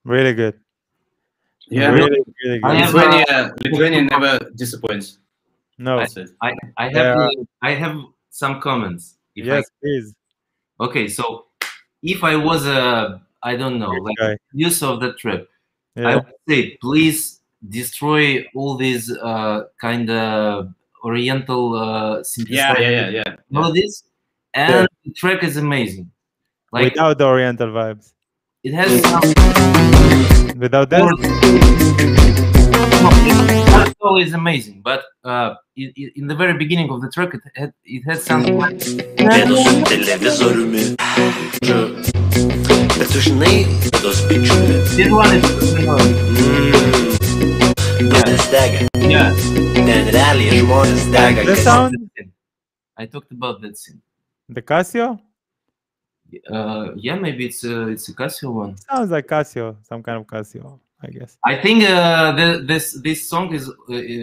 Really good. Yeah, Really, really good. Lithuania never disappoints. No. That's it. I have some comments. Yes, please. Okay, so if I was I don't know, like guy. producer of the trip, Yeah. I would say please destroy all these kind of Oriental synthesizer melodies, and the track is amazing. Like Without the Oriental vibes. it has some Without that. That solo is amazing, but in the very beginning of the track, it had something like. This one is. Yeah. The sound. I talked about that scene. The Casio. Yeah, maybe it's a Casio one. Sounds like Casio, some kind of Casio, I guess. I think this song is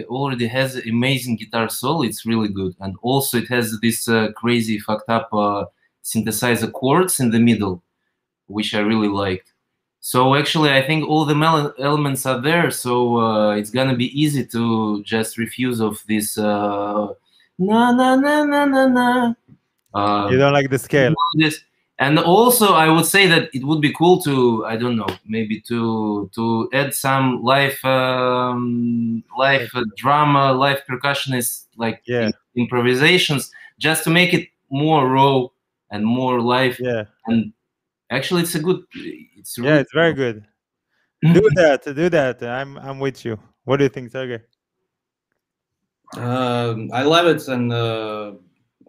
already has amazing guitar solo. It's really good, and also it has this crazy fucked up synthesizer chords in the middle, which I really liked. So actually, I think all the elements are there. So it's gonna be easy to just refuse of this na na na na na na. You don't like the scale. This. And also, I would say that it would be cool to, I don't know, maybe to add some live drama, live percussionists, like improvisations, just to make it more raw and more live. Yeah. And actually, it's a good. It's really it's very good. Do that. I'm with you. What do you think, Sergey? I love it, and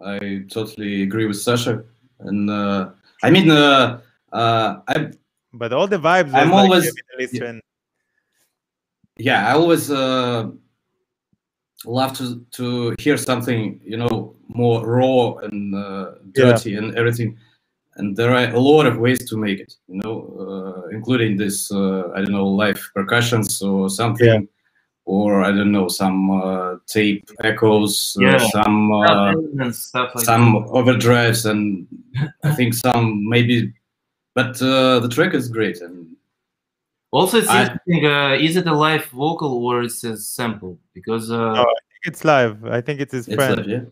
I totally agree with Sasha. And I mean, but all the vibes. I'm like always. I always love to hear something, more raw and dirty and everything. And there are a lot of ways to make it, including this, I don't know, live percussions or something, or I don't know, some tape echoes, some overdrives, and I think some maybe, but the track is great. And also, it's interesting. Is it a live vocal or it's a sample? Because I think it's live. I think it's his friend. Live, yeah.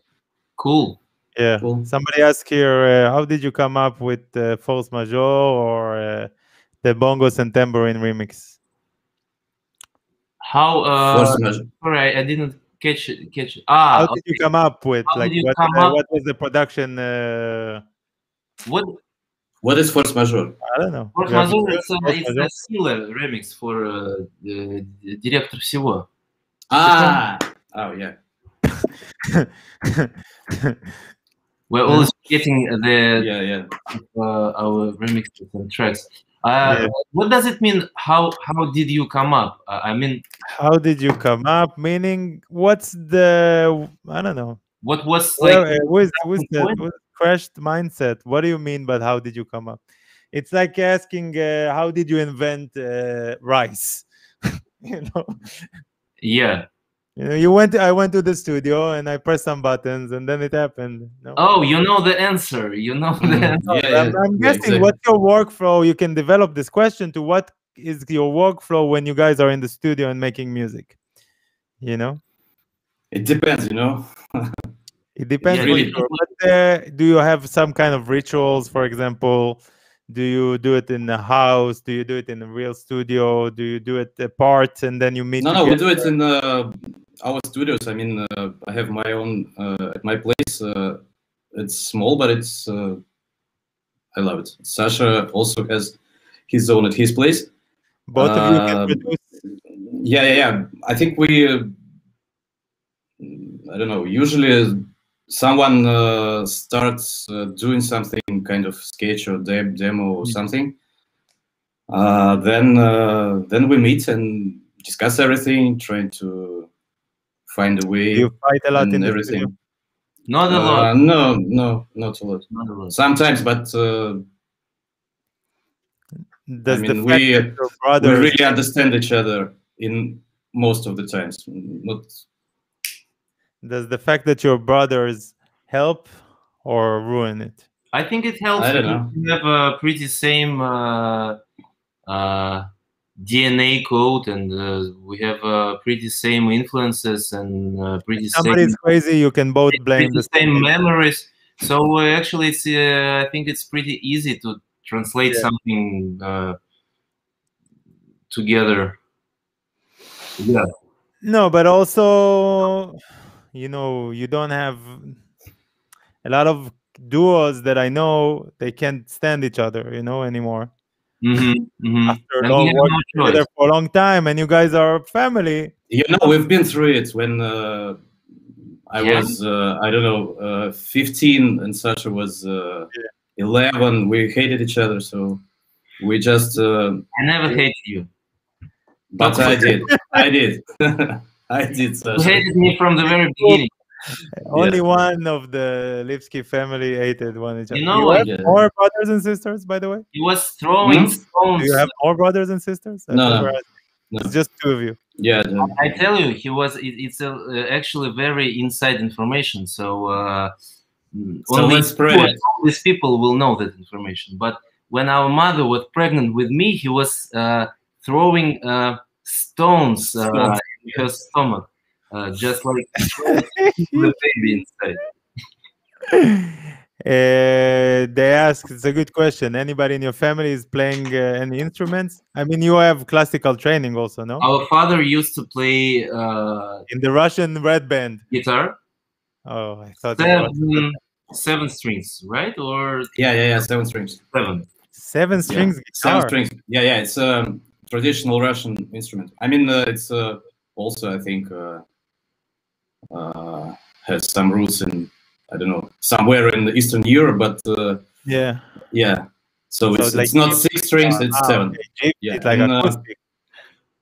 Cool. Yeah. Cool. Somebody asked here, how did you come up with Force Majeure or the bongos and tambourine remix? How? Sorry, I didn't catch it. How did you come up with? How what was the production? What is Force Majeure? I don't know. Force Majeure it's a Sealer remix for Director Всего. Oh yeah. We're always getting our remixes and tracks. What does it mean? How did you come up? I mean, how did you come up? Meaning, what's the? I don't know. What was like? What's the crashed mindset? What do you mean? But how did you come up? It's like asking, how did you invent rice? Yeah. I went to the studio and I pressed some buttons and then it happened. No? Oh, you know the answer. You know the answer. I'm guessing exactly. What's your workflow? You can develop this question to what is your workflow when you guys are in the studio and making music? It depends, It depends. Really but, do you have some kind of rituals, for example? Do you do it in the house? Do you do it in a real studio? Do you do it apart and then you meet? No, we do it in our studios. I mean, I have my own at my place. It's small, but it's I love it. Sasha also has his own at his place. Both of you can produce. Yeah. I think we. I don't know. Usually, someone starts doing something, kind of sketch or demo or something. Then we meet and discuss everything, trying to find a way. You fight a lot in everything. The studio? Not a lot. No, not a lot. Not a lot. Sometimes, but does I mean, the fact we that your brothers... really understand each other in most of the times. Not. Does the fact that your brothers help or ruin it? I think it helps. I don't know. You have a pretty same DNA code, and we have pretty same influences and pretty somebody's crazy, you can both blame the same memories. So actually, it's I think it's pretty easy to translate something together. Yeah. No, but also, you know, you don't have a lot of duos that I know, they can't stand each other, you know, anymore. After long working together for a long time, and you guys are family. You know, we've been through it when I was, I don't know, 15 and Sasha was 11. We hated each other, so we just... I never hated you. But I did. I did. I did, Sasha. You hated me from the very beginning. Only one of the Lipsky family hated one each other. You know, you have more brothers and sisters, by the way? He was throwing stones. Do you have more brothers and sisters? No. It's just two of you. Yeah. I tell you, he was. It's actually very inside information. So only these people will know that information. But when our mother was pregnant with me, he was throwing stones in her stomach, just like the baby inside. They ask, it's a good question. Anybody in your family is playing any instruments? I mean, you have classical training also, no? Our father used to play in the Russian red band guitar. Oh, I thought seven strings, right? Or 7 strings. Seven strings guitar. 7 strings. Yeah. It's a traditional Russian instrument. I mean, it's also, I think, has some roots in, I don't know, somewhere in Eastern Europe, but yeah. So it's like, not 6 strings, it's 7. Okay. It's like acoustic.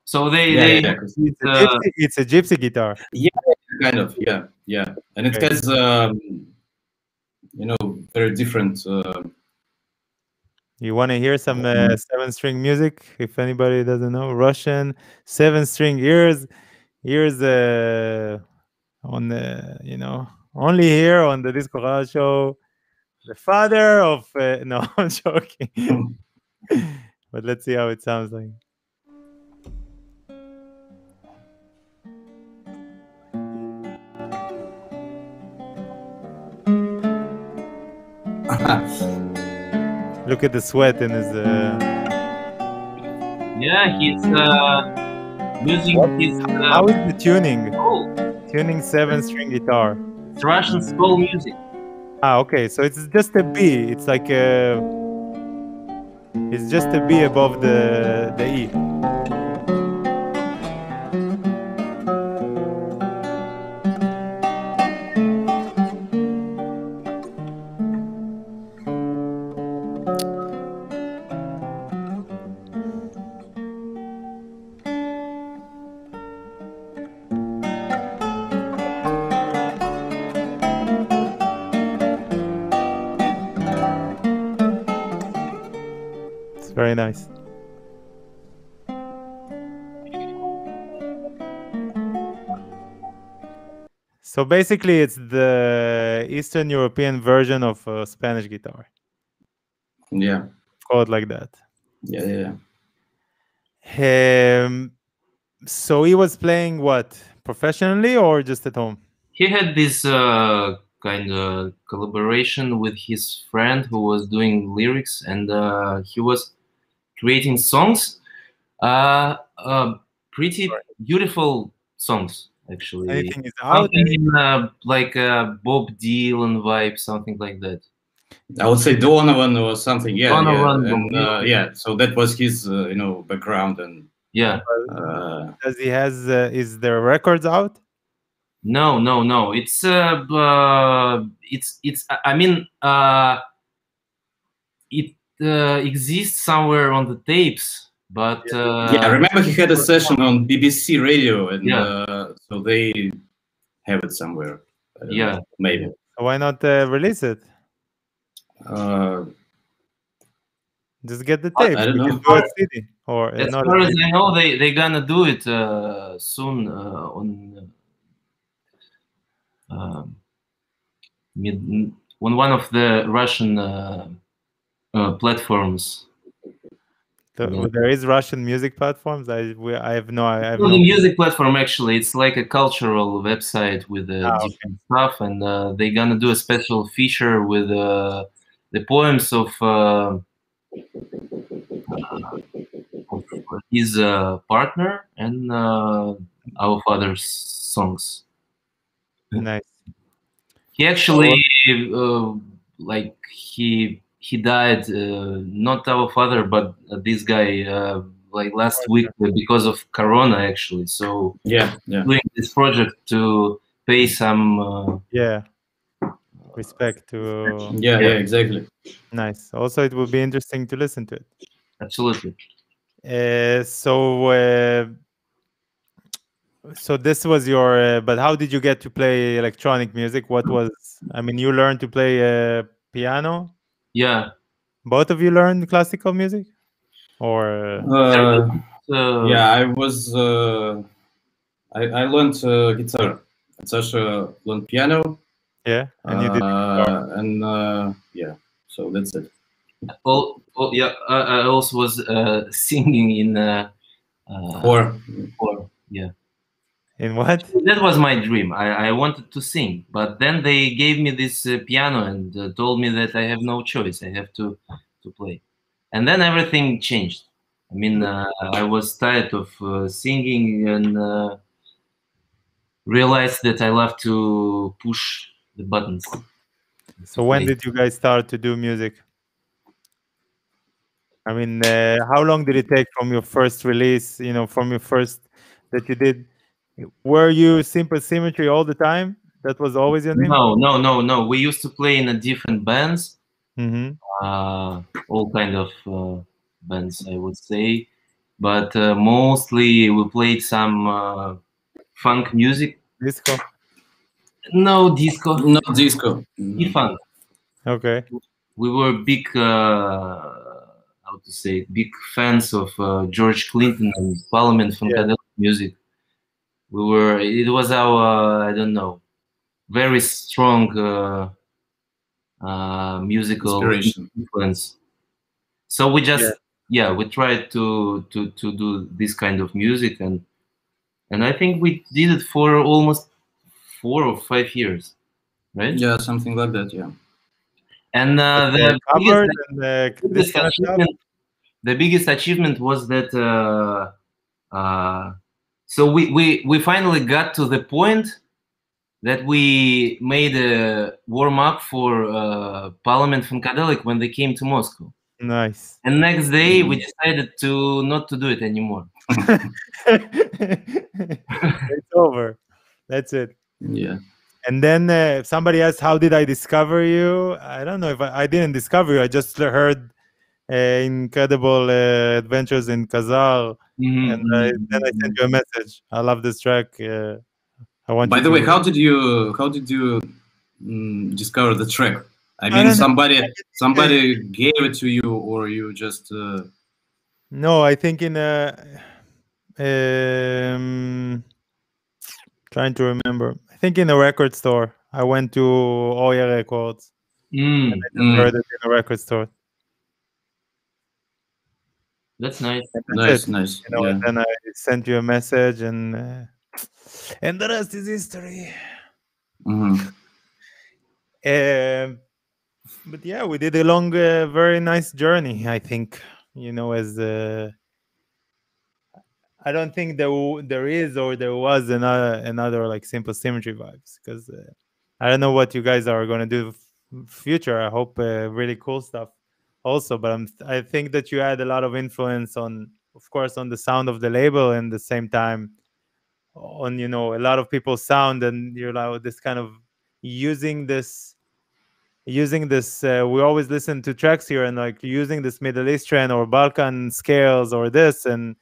So it's a gypsy guitar. Yeah, kind of. Yeah, and it has you know, very different. You want to hear some 7-string music? If anybody doesn't know, Russian 7-string. Here's on the, you know, only here on the Disco Halal show, the father of no, I'm joking. But let's see how it sounds like. Look at the sweat in his. Yeah, he's using his. How is the tuning? Oh. Tuning 7-string guitar. It's Russian soul music. Okay, so it's just a B. It's like a. It's just a B above the E. Very nice. So basically, it's the Eastern European version of Spanish guitar. Yeah. Called like that. Yeah. So he was playing what? Professionally or just at home? He had this kind of collaboration with his friend who was doing lyrics, and he was creating songs, pretty beautiful songs, actually. Anything is out? Like a Bob Dylan vibe, something like that. I would say Donovan or something. Yeah, Donovan, and, so that was his, you know, background. And does he has? Is there records out? No. It's I mean, it exists somewhere on the tapes, but I remember he had a session on BBC Radio, and so they have it somewhere. I don't know, maybe. Why not release it? Just get the tapes. I don't know. Can do it CD, or as far as I know, they're gonna do it soon on one of the Russian platforms. So there is Russian music platforms. I have no. I have No, no. the music platform actually, it's like a cultural website with different stuff, and they're gonna do a special feature with the poems of his partner and our father's songs. Nice. He actually like he died, not our father, but this guy like last week because of Corona actually. So yeah, doing this project to pay some respect to yeah, exactly. Nice. Also, it will be interesting to listen to it. Absolutely. So this was your. But how did you get to play electronic music? What was? I mean, you learned to play piano. Yeah. Both of you learned classical music, or? Yeah, I was. I learned guitar. Sasha learned piano. Yeah, and you did guitar. And yeah, so that's it. Yeah, I also was singing in Choir. Yeah. In what? That was my dream. I wanted to sing, but then they gave me this piano and told me that I have no choice. I have to play, and then everything changed. I mean, I was tired of singing and realized that I love to push the buttons. So when did you guys start to do music? I mean, how long did it take from your first release? You know, from your first that you did. Were you Simple Symmetry all the time? That was always your name? No. We used to play in a different bands. Mm-hmm. All kind of bands, I would say, but mostly we played some funk music. Disco? No disco. Not disco. Funk. Okay. We were big, how to say, big fans of George Clinton and Parliament Funkadelic music. It was our, I don't know, very strong musical influence. So we just, we tried to do this kind of music, and I think we did it for almost 4 or 5 years, right? Yeah, something like that. Yeah. And the biggest achievement was that so we finally got to the point that we made a warm up for Parliament Funkadelic when they came to Moscow. Nice. And next day we decided to not to do it anymore. It's over. That's it. Yeah. And then somebody asked, "How did I discover you?" I don't know if I didn't discover you. I just heard incredible adventures in Khazar, and then I sent you a message. I love this track. I want. By the way, how did you discover the track? I mean, somebody gave it to you, or you just? No, I think in trying to remember. I think in a record store. I went to Oya Records, and I just heard it in a record store. That's nice. Nice. You know, and then I sent you a message, and the rest is history. But yeah, we did a long, very nice journey. I think, you know, as I don't think there is or there was another like Simple Symmetry vibes, because I don't know what you guys are gonna do future. I hope really cool stuff also, but I think that you had a lot of influence on, of course, on the sound of the label, and the same time on, you know, a lot of people's sound, and you're like this kind of using this we always listen to tracks here and like using this Middle Eastern or Balkan scales or this, and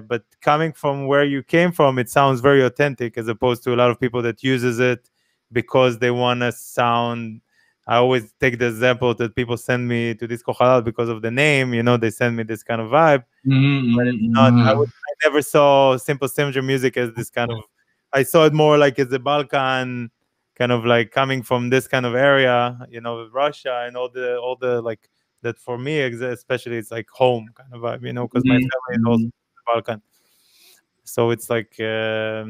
but coming from where you came from, it sounds very authentic, as opposed to a lot of people that uses it because they want to sound. I always take the example that people send me to Disco Halal because of the name, you know, they send me this kind of vibe. But it's not, I never saw Simple Symmetry music as this kind of, I saw it more like as a Balkan kind of like coming from this kind of area, you know, Russia and all the like that for me especially it's like home kind of vibe, you know, because my family is also in the Balkan, so it's like a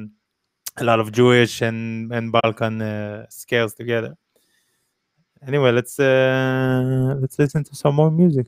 lot of Jewish and Balkan scales together. Anyway, let's listen to some more music.